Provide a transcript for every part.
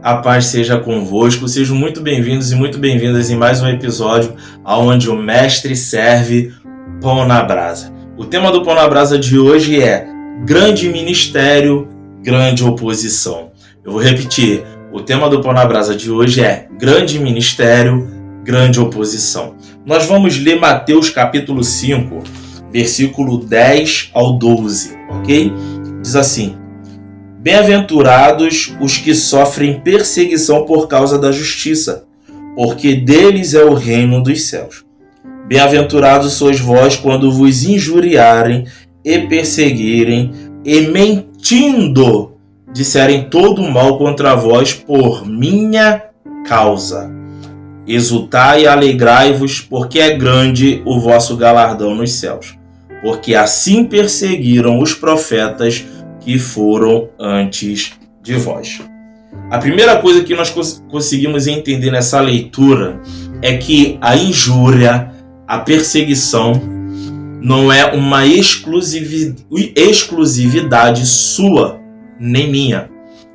a paz seja convosco. Sejam muito bem-vindos e muito bem-vindas em mais um episódio onde o mestre serve pão na brasa. O tema do pão na brasa de hoje é grande ministério, grande oposição. Eu vou repetir, o tema do pão na brasa de hoje é grande ministério, grande oposição. Nós vamos ler Mateus capítulo 5, versículo 10 ao 12, ok? Diz assim: bem-aventurados os que sofrem perseguição por causa da justiça, porque deles é o reino dos céus. Bem-aventurados sois vós quando vos injuriarem e perseguirem e mentindo disserem todo o mal contra vós por minha causa. Exultai e alegrai-vos, porque é grande o vosso galardão nos céus, porque assim perseguiram os profetas que foram antes de vós. A primeira coisa que nós conseguimos entender nessa leitura é que a injúria, a perseguição, não é uma exclusividade sua nem minha.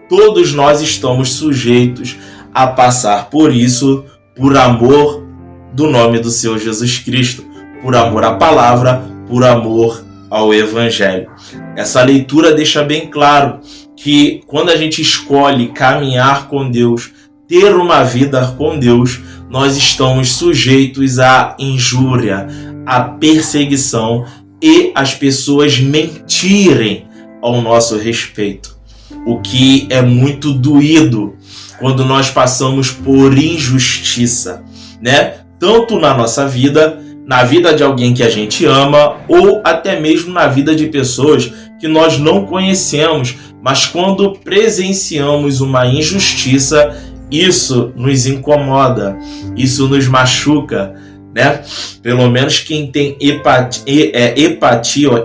Todos nós estamos sujeitos a passar por isso, por amor do nome do Senhor Jesus Cristo, por amor à palavra, por amor ao Evangelho. Essa leitura deixa bem claro que quando a gente escolhe caminhar com Deus, ter uma vida com Deus, nós estamos sujeitos à injúria, à perseguição e as pessoas mentirem ao nosso respeito. O que é muito doído quando nós passamos por injustiça, né? Tanto na nossa vida, na vida de alguém que a gente ama, ou até mesmo na vida de pessoas que nós não conhecemos, mas quando presenciamos uma injustiça, isso nos incomoda, isso nos machuca, né? Pelo menos quem tem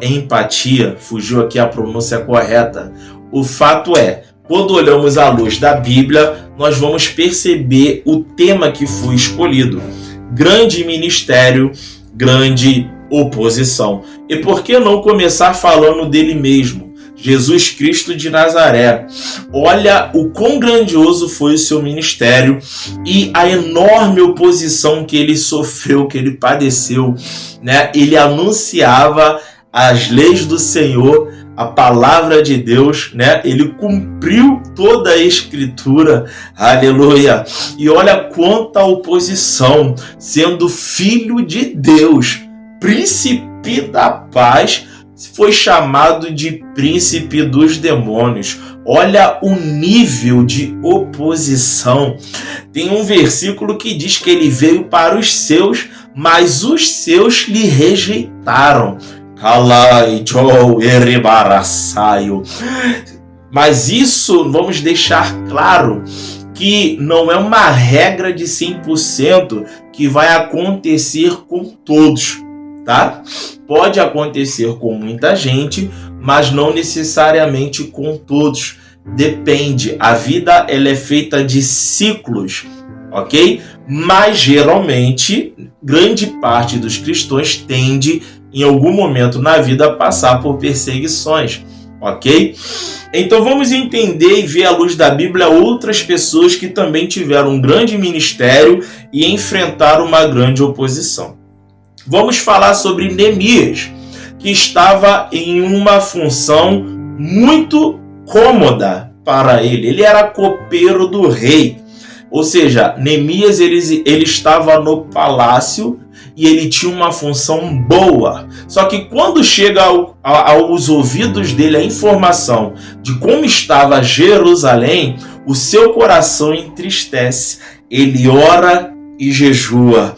empatia, fugiu aqui a pronúncia correta. O fato é, quando olhamos à luz da Bíblia, nós vamos perceber o tema que foi escolhido: grande ministério, grande oposição. E por que não começar falando dele mesmo? Jesus Cristo de Nazaré. Olha o quão grandioso foi o seu ministério e a enorme oposição que ele sofreu, que ele padeceu, né? Ele anunciava as leis do Senhor, a palavra de Deus, né? Ele cumpriu toda a escritura, aleluia. E olha quanta oposição, sendo filho de Deus, príncipe da paz, foi chamado de príncipe dos demônios. Olha o nível de oposição. Tem um versículo que diz que ele veio para os seus, mas os seus lhe rejeitaram. Mas isso, vamos deixar claro, que não é uma regra de 100% que vai acontecer com todos, tá? Pode acontecer com muita gente, mas não necessariamente com todos. Depende. A vida ela é feita de ciclos, ok? Mas geralmente, grande parte dos cristãos tende, em algum momento na vida, a passar por perseguições, ok? Então vamos entender e ver à luz da Bíblia outras pessoas que também tiveram um grande ministério e enfrentaram uma grande oposição. Vamos falar sobre Neemias, que estava em uma função muito cômoda para ele. Ele era copeiro do rei. Ou seja, Neemias ele estava no palácio e ele tinha uma função boa. Só que quando chega aos ouvidos dele a informação de como estava Jerusalém, o seu coração entristece. Ele ora e jejua.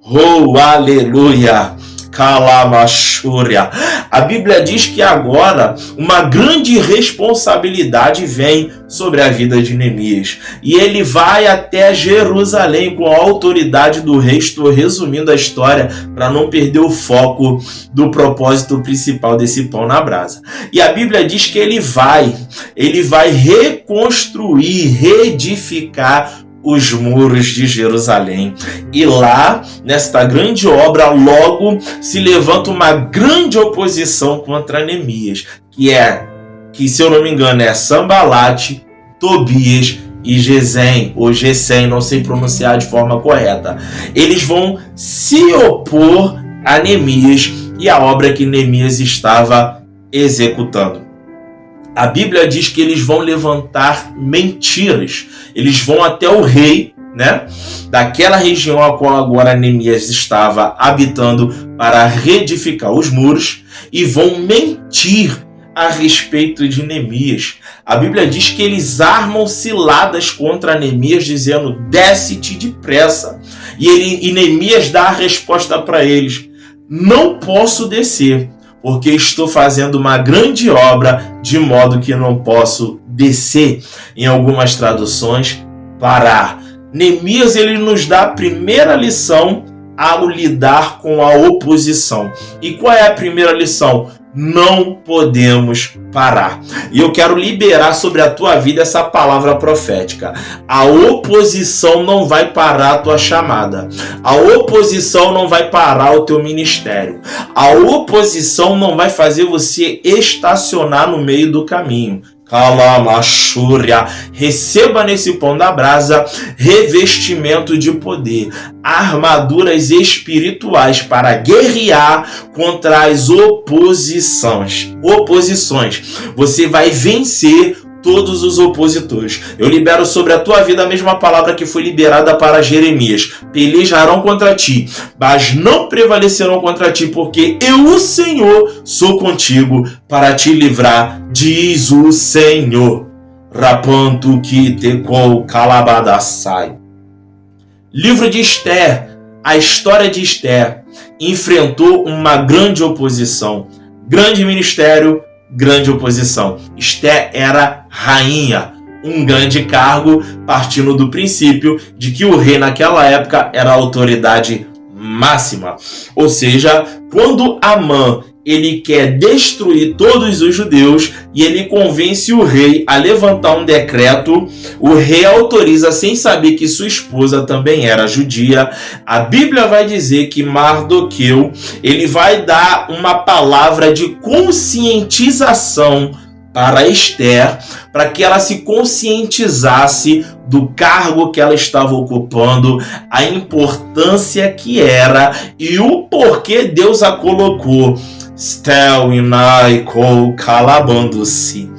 Oh, aleluia! Calamachúria. A Bíblia diz que agora uma grande responsabilidade vem sobre a vida de Neemias. E ele vai até Jerusalém com a autoridade do rei. Estou resumindo a história para não perder o foco do propósito principal desse pão na brasa. E a Bíblia diz que ele vai reconstruir, reedificar os muros de Jerusalém. E lá, nesta grande obra, logo se levanta uma grande oposição contra Neemias, que se eu não me engano é Sanbalate, Tobias e Gesem, ou Gesem, não sei pronunciar de forma correta. Eles vão se opor a Neemias e a obra que Neemias estava executando. A Bíblia diz que eles vão levantar mentiras. Eles vão até o rei, né, daquela região a qual agora Neemias estava habitando para reedificar os muros e vão mentir a respeito de Neemias. A Bíblia diz que eles ciladas contra Neemias, dizendo: desce-te depressa. E Neemias dá a resposta para eles: não posso descer, porque estou fazendo uma grande obra, de modo que não posso descer. Em algumas traduções, parar. Neemias, ele nos dá a primeira lição ao lidar com a oposição. E qual é a primeira lição? Não podemos parar. E eu quero liberar sobre a tua vida essa palavra profética. A oposição não vai parar a tua chamada. A oposição não vai parar o teu ministério. A oposição não vai fazer você estacionar no meio do caminho. Calamachúria, receba nesse pão da brasa revestimento de poder, armaduras espirituais para guerrear contra as oposições. Você vai vencer todos os opositores. Eu libero sobre a tua vida a mesma palavra que foi liberada para Jeremias: pelejarão contra ti, mas não prevalecerão contra ti, porque eu, o Senhor, sou contigo para te livrar, diz o Senhor. Rapanto que tecou calabadassai. Livro de Esther. A história de Esther enfrentou uma grande oposição, grande ministério, grande oposição. Esther era rainha, um grande cargo, partindo do princípio de que o rei naquela época era a autoridade máxima. Ou seja, quando Amã ele quer destruir todos os judeus e ele convence o rei a levantar um decreto, o rei autoriza sem saber que sua esposa também era judia. A Bíblia vai dizer que Mardoqueu ele vai dar uma palavra de conscientização para Esther, para que ela se conscientizasse do cargo que ela estava ocupando, a importância que era e o porquê Deus a colocou. Stel inai ko calabando-se.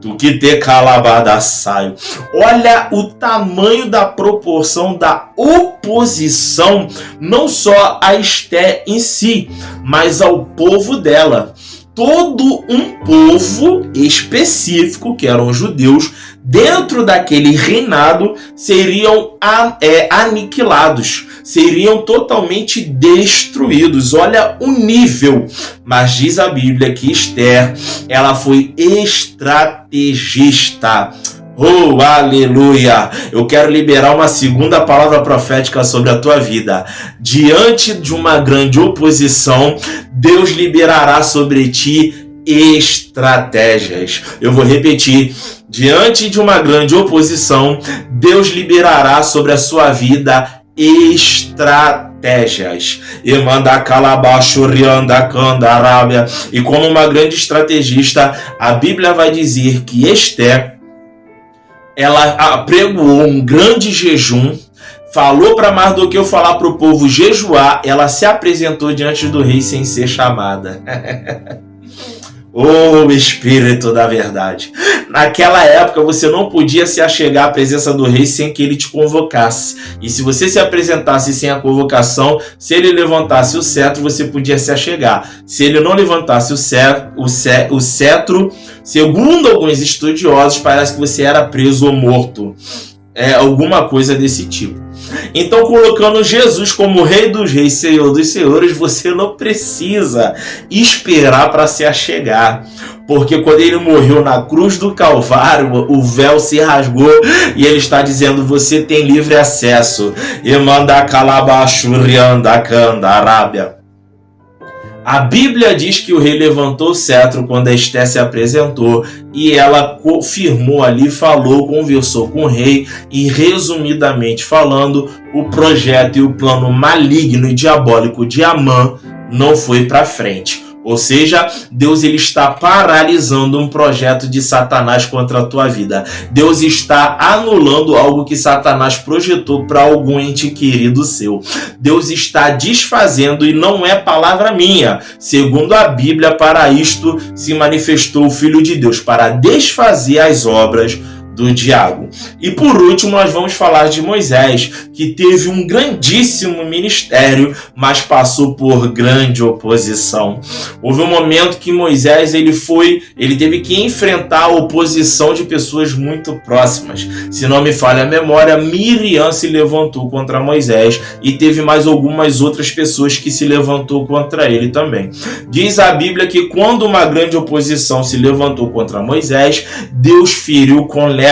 Tu que te calabadassai. Olha o tamanho da proporção da oposição, não só a Esther em si, mas ao povo dela. Todo um povo específico, que eram os judeus, dentro daquele reinado, seriam aniquilados, seriam totalmente destruídos. Olha o nível. Mas diz a Bíblia que Esther, ela foi estrategista. Oh, aleluia! Eu quero liberar uma segunda palavra profética sobre a tua vida. Diante de uma grande oposição, Deus liberará sobre ti estratégias. Eu vou repetir. Diante de uma grande oposição, Deus liberará sobre a sua vida estratégias. E manda calabacho rianda candarábia. E como uma grande estrategista, a Bíblia vai dizer que Esther, ela apregoou um grande jejum, falou para Mardoqueu falar para o povo jejuar, ela se apresentou diante do rei sem ser chamada. Oh, Espírito da verdade. Naquela época você não podia se achegar à presença do rei sem que ele te convocasse. E se você se apresentasse sem a convocação, se ele levantasse o cetro, você podia se achegar. Se ele não levantasse o cetro, segundo alguns estudiosos, parece que você era preso ou morto. Alguma coisa desse tipo. Então, colocando Jesus como Rei dos Reis, Senhor dos Senhores, você não precisa esperar para se achegar. Porque quando ele morreu na cruz do Calvário, o véu se rasgou e ele está dizendo: você tem livre acesso. E manda calabachurianda candarábia. A Bíblia diz que o rei levantou o cetro quando a Esther se apresentou e ela confirmou ali, falou, conversou com o rei e, resumidamente falando, o projeto e o plano maligno e diabólico de Amã não foi para frente. Ou seja, Deus ele está paralisando um projeto de Satanás contra a tua vida. Deus está anulando algo que Satanás projetou para algum ente querido seu. Deus está desfazendo, e não é palavra minha. Segundo a Bíblia, para isto se manifestou o Filho de Deus, para desfazer as obras do diabo. E por último, nós vamos falar de Moisés, que teve um grandíssimo ministério, mas passou por grande oposição. Houve um momento que Moisés ele teve que enfrentar a oposição de pessoas muito próximas. Se não me falha a memória, Miriam se levantou contra Moisés, e teve mais algumas outras pessoas que se levantou contra ele também. Diz a Bíblia que quando uma grande oposição se levantou contra Moisés, Deus feriu com lepra.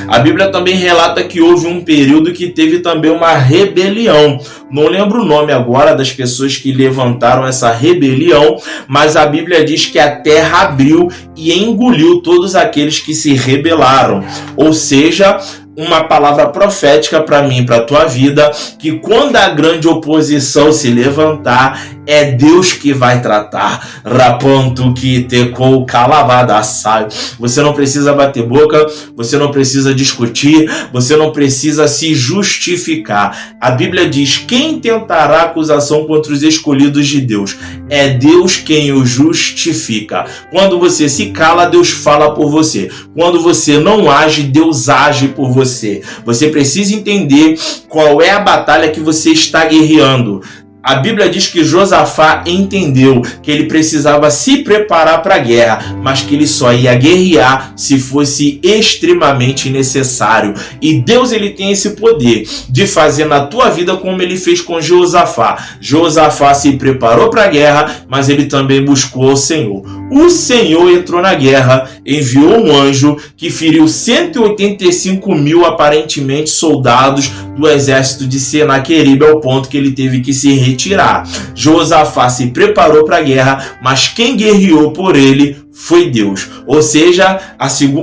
A Bíblia também relata que houve um período que teve também uma rebelião. Não lembro o nome agora das pessoas que levantaram essa rebelião, mas a Bíblia diz que a terra abriu e engoliu todos aqueles que se rebelaram. Ou seja, uma palavra profética para mim e para a tua vida, que quando a grande oposição se levantar, é Deus que vai tratar. Raponto que tecou calabadaçai. Você não precisa bater boca, você não precisa discutir, você não precisa se justificar. A Bíblia diz: quem tentará acusação contra os escolhidos de Deus? É Deus quem o justifica. Quando você se cala, Deus fala por você. Quando você não age, Deus age por você. Você precisa entender qual é a batalha que você está guerreando. A Bíblia diz que Josafá entendeu que ele precisava se preparar para a guerra, mas que ele só ia guerrear se fosse extremamente necessário. E Deus ele tem esse poder de fazer na tua vida como ele fez com Josafá. Josafá se preparou para a guerra, mas ele também buscou o Senhor. O Senhor entrou na guerra, enviou um anjo que feriu 185 mil aparentemente soldados do exército de Senaqueribe, ao ponto que ele teve que se retirar. Josafá se preparou para a guerra, mas quem guerreou por ele foi Deus. Ou seja,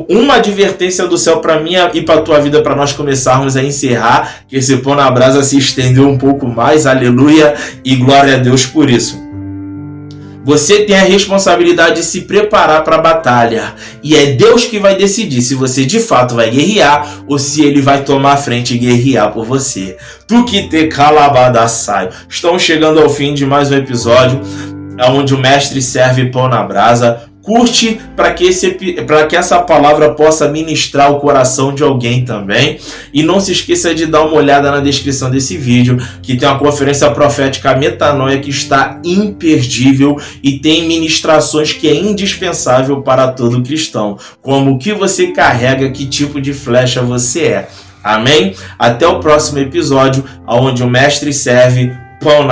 uma advertência do céu para mim e para a tua vida, para nós começarmos a encerrar, que esse pão na brasa se estendeu um pouco mais, aleluia, e glória a Deus por isso. Você tem a responsabilidade de se preparar para a batalha. E é Deus que vai decidir se você de fato vai guerrear ou se ele vai tomar a frente e guerrear por você. Tu que te calabadaçai. Estamos chegando ao fim de mais um episódio onde o mestre serve pão na brasa. Curte para que essa palavra possa ministrar o coração de alguém também. E não se esqueça de dar uma olhada na descrição desse vídeo, que tem uma conferência profética Metanoia que está imperdível e tem ministrações que é indispensável para todo cristão. Como o que você carrega, que tipo de flecha você é. Amém? Até o próximo episódio, onde o mestre serve pão na